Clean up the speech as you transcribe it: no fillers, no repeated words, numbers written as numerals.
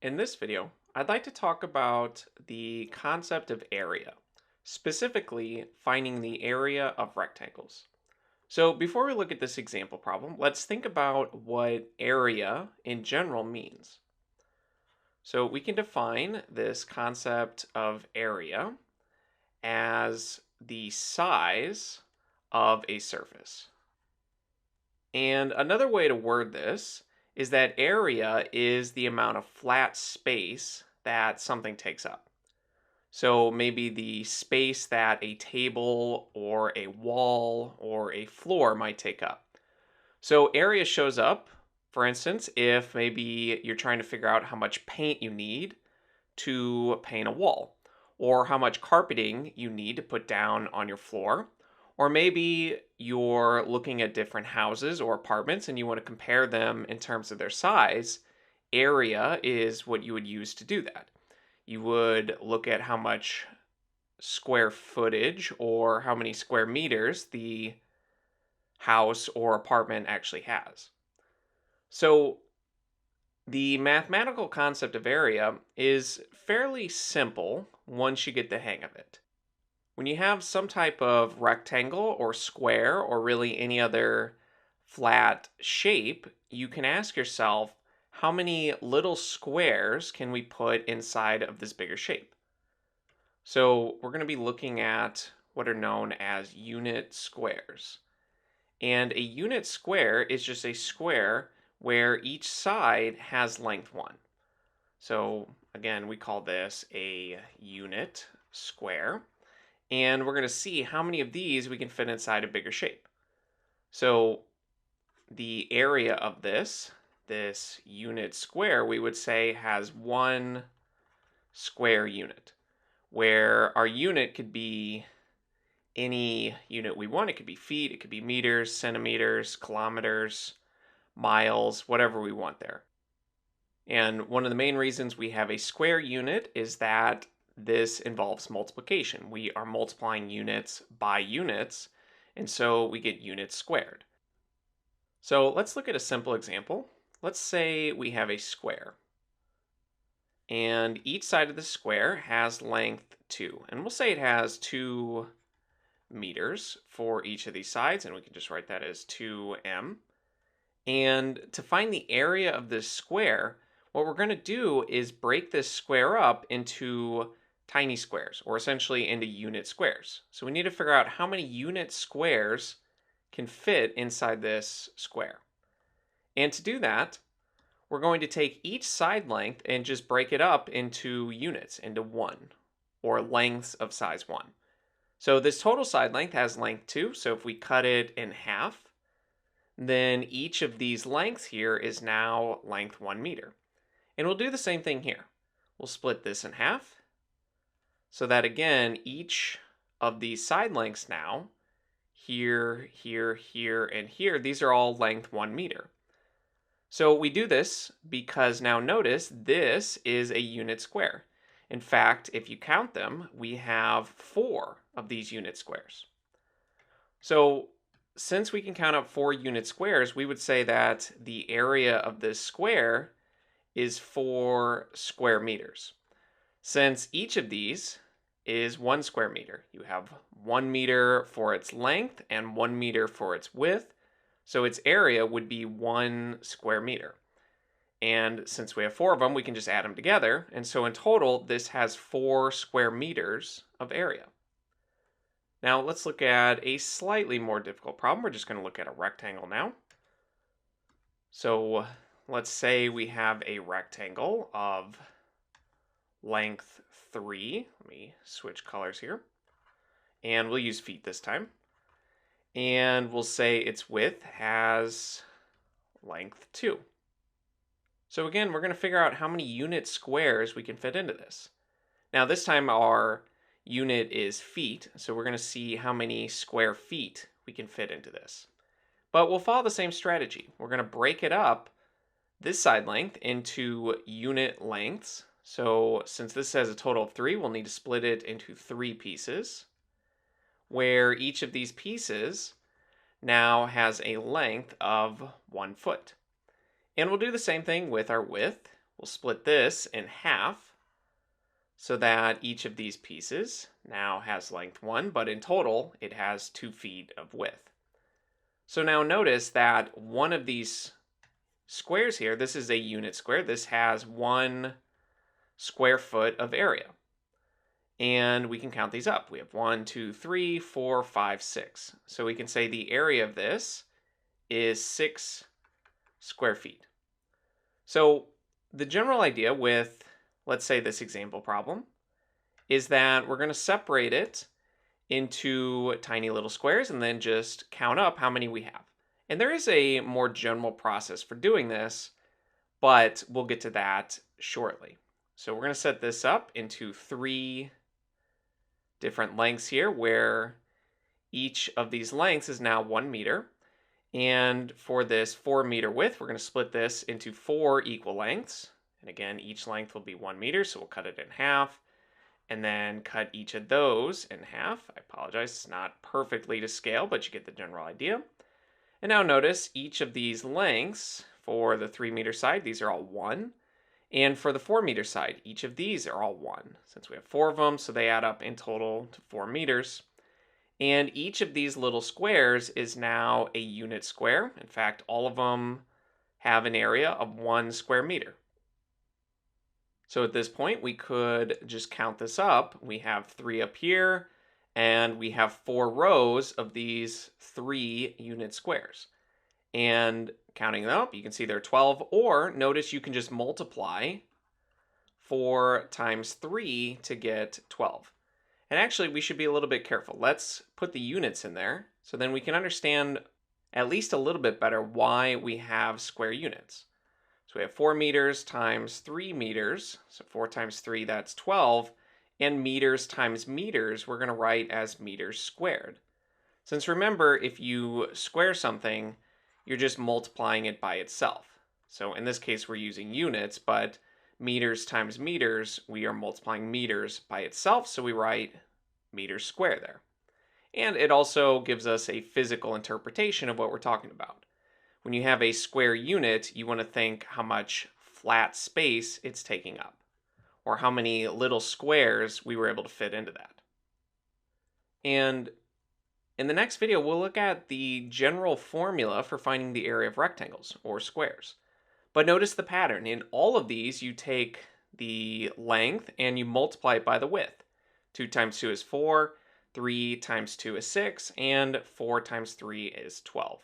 In this video, I'd like to talk about the concept of area, specifically finding the area of rectangles. So before we look at this example problem, let's think about what area in general means. So we can define this concept of area as the size of a surface. And another way to word this is that area is the amount of flat space that something takes up. So maybe the space that a table or a wall or a floor might take up. So area shows up, for instance, if maybe you're trying to figure out how much paint you need to paint a wall, or how much carpeting you need to put down on your floor, or maybe you're looking at different houses or apartments and you want to compare them in terms of their size. Area is what you would use to do that. You would look at how much square footage or how many square meters the house or apartment actually has. So the mathematical concept of area is fairly simple once you get the hang of it. When you have some type of rectangle or square or really any other flat shape, you can ask yourself, how many little squares can we put inside of this bigger shape? So we're going to be looking at what are known as unit squares. And a unit square is just a square where each side has length 1. So again, we call this a unit square. And we're going to see how many of these we can fit inside a bigger shape. So the area of this unit square, we would say has 1 square unit, where our unit could be any unit we want. It could be feet, it could be meters, centimeters, kilometers, miles, whatever we want there. And one of the main reasons we have a square unit is that this involves multiplication. We are multiplying units by units, and so we get units squared. So let's look at a simple example. Let's say we have a square, and each side of the square has length 2, and we'll say it has 2 meters for each of these sides, and we can just write that as 2m. And to find the area of this square, what we're going to do is break this square up into tiny squares, or essentially into unit squares. So we need to figure out how many unit squares can fit inside this square. And to do that, we're going to take each side length and just break it up into units, into 1, or lengths of size 1. So this total side length has length 2, so if we cut it in half, then each of these lengths here is now length 1 meter. And we'll do the same thing here. We'll split this in half, so that again, each of these side lengths now, here, here, here, and here, these are all length 1 meter. So we do this because now notice this is a unit square. In fact, if you count them, we have 4 of these unit squares. So since we can count up 4 unit squares, we would say that the area of this square is 4 square meters. Since each of these is 1 square meter, you have 1 meter for its length and 1 meter for its width, so its area would be 1 square meter. And since we have 4 of them, we can just add them together, and so in total, this has 4 square meters of area. Now let's look at a slightly more difficult problem. We're just going to look at a rectangle now. So let's say we have a rectangle of length 3. Let me switch colors here. And we'll use feet this time. And we'll say its width has length 2. So again, we're going to figure out how many unit squares we can fit into this. Now this time our unit is feet, so we're going to see how many square feet we can fit into this. But we'll follow the same strategy. We're going to break it up, this side length, into unit lengths. So since this has a total of 3, we'll need to split it into 3 pieces, where each of these pieces now has a length of 1 foot. And we'll do the same thing with our width. We'll split this in half so that each of these pieces now has length 1, but in total it has 2 feet of width. So now notice that one of these squares here, this is a unit square. This has 1 square foot of area. And we can count these up. We have 1, 2, 3, 4, 5, 6. So we can say the area of this is 6 square feet. So the general idea with, let's say, this example problem is that we're going to separate it into tiny little squares and then just count up how many we have. And there is a more general process for doing this, but we'll get to that shortly. So we're going to set this up into 3 different lengths here, where each of these lengths is now 1 meter. And for this 4-meter width, we're going to split this into 4 equal lengths. And again, each length will be 1 meter, so we'll cut it in half and then cut each of those in half. I apologize, it's not perfectly to scale, but you get the general idea. And now notice each of these lengths for the 3-meter side, these are all 1. And for the 4-meter side, each of these are all 1, since we have 4 of them, so they add up in total to 4 meters. And each of these little squares is now a unit square. In fact, all of them have an area of 1 square meter. So at this point, we could just count this up. We have 3 up here, and we have 4 rows of these 3 unit squares. And counting them up, you can see there are 12, or notice you can just multiply 4 times 3 to get 12. And actually, we should be a little bit careful. Let's put the units in there, so then we can understand at least a little bit better why we have square units. So we have 4 meters times 3 meters, so 4 times 3, that's 12, and meters times meters, we're going to write as meters squared. Since remember, if you square something, you're just multiplying it by itself. So in this case, we're using units, but meters times meters, we are multiplying meters by itself, so we write meters squared there. And it also gives us a physical interpretation of what we're talking about. When you have a square unit, you want to think how much flat space it's taking up, or how many little squares we were able to fit into that. And in the next video, we'll look at the general formula for finding the area of rectangles or squares. But notice the pattern. In all of these, you take the length and you multiply it by the width. 2 times 2 is 4, 3 times 2 is 6, and 4 times 3 is 12.